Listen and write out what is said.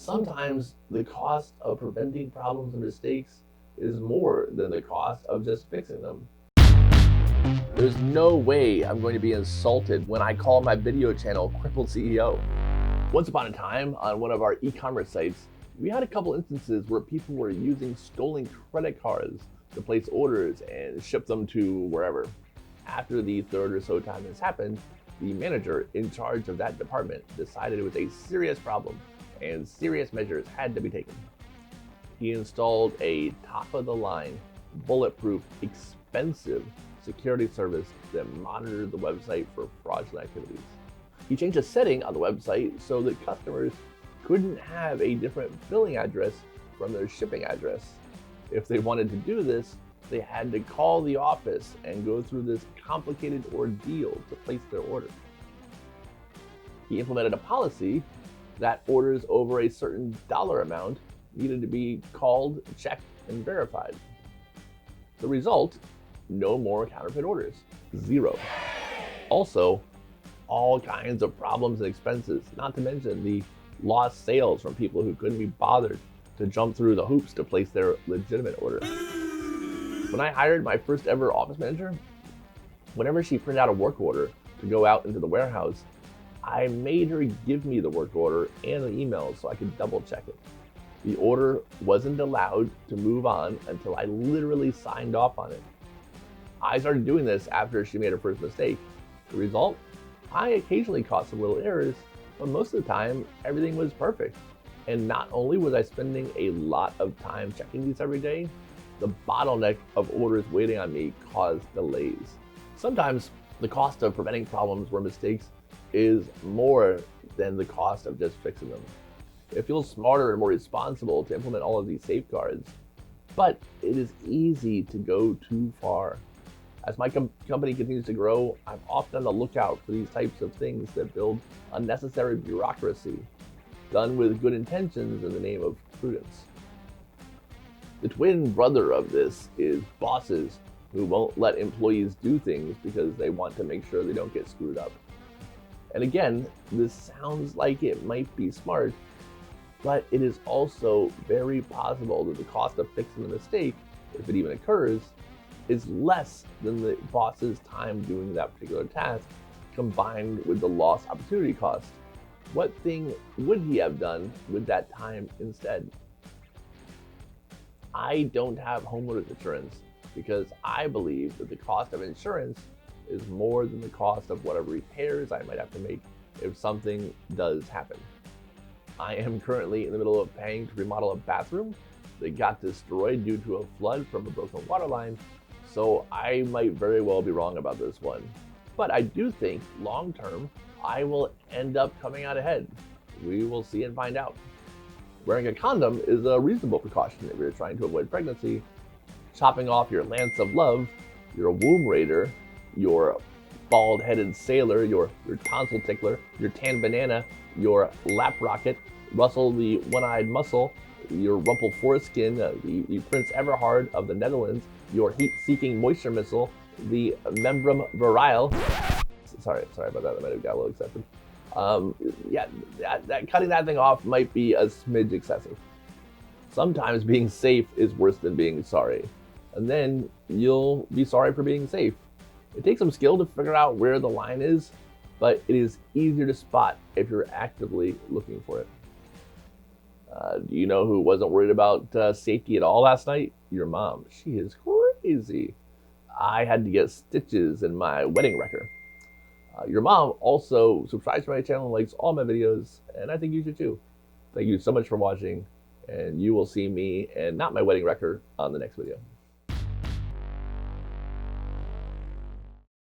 Sometimes the cost of preventing problems and mistakes is more than the cost of just fixing them. There's no way I'm going to be insulted when I call my video channel Crippled CEO. Once upon a time, on one of our e-commerce sites, we had a couple instances where people were using stolen credit cards to place orders and ship them to wherever. After the third or so time this happened, the manager in charge of that department decided it was a serious problem and serious measures had to be taken. He installed a top-of-the-line, bulletproof, expensive security service that monitored the website for fraudulent activities. He changed a setting on the website so that customers couldn't have a different billing address from their shipping address. If they wanted to do this, they had to call the office and go through this complicated ordeal to place their order. He implemented a policy that orders over a certain dollar amount needed to be called, checked, and verified. The result, no more counterfeit orders, 0. Also, all kinds of problems and expenses, not to mention the lost sales from people who couldn't be bothered to jump through the hoops to place their legitimate order. When I hired my first ever office manager, whenever she printed out a work order to go out into the warehouse, I made her give me the work order and the email so I could double check it. The order wasn't allowed to move on until I literally signed off on it. I started doing this after she made her first mistake. The result? I occasionally caught some little errors, but most of the time, everything was perfect. And not only was I spending a lot of time checking these every day, the bottleneck of orders waiting on me caused delays. Sometimes the cost of preventing problems or mistakes is more than the cost of just fixing them. It feels smarter and more responsible to implement all of these safeguards, but it is easy to go too far. As my company continues to grow, I'm often on the lookout for these types of things that build unnecessary bureaucracy, done with good intentions in the name of prudence. The twin brother of this is bosses who won't let employees do things because they want to make sure they don't get screwed up. And again, this sounds like it might be smart, but it is also very possible that the cost of fixing the mistake, if it even occurs, is less than the boss's time doing that particular task, combined with the lost opportunity cost. What thing would he have done with that time instead? I don't have homeowners insurance because I believe that the cost of insurance is more than the cost of whatever repairs I might have to make if something does happen. I am currently in the middle of paying to remodel a bathroom that got destroyed due to a flood from a broken water line, so I might very well be wrong about this one. But I do think long term, I will end up coming out ahead. We will see and find out. Wearing a condom is a reasonable precaution if you're trying to avoid pregnancy. Chopping off your lance of love, your womb raider, your bald-headed sailor, your tonsil tickler, your tan banana, your lap rocket, Russell the one-eyed muscle, your rumpled foreskin, the Prince Everhard of the Netherlands, your heat-seeking moisture missile, the membrum virile. Sorry about that. I might have got a little excessive. Cutting that thing off might be a smidge excessive. Sometimes being safe is worse than being sorry, and then you'll be sorry for being safe. It takes some skill to figure out where the line is, but it is easier to spot if you're actively looking for it. Do you know who wasn't worried about safety at all last night? Your mom. She is crazy. I had to get stitches in my wedding wrecker. Your mom also subscribes to my channel and likes all my videos, and I think you should too. Thank you so much for watching, and you will see me and not my wedding wrecker on the next video.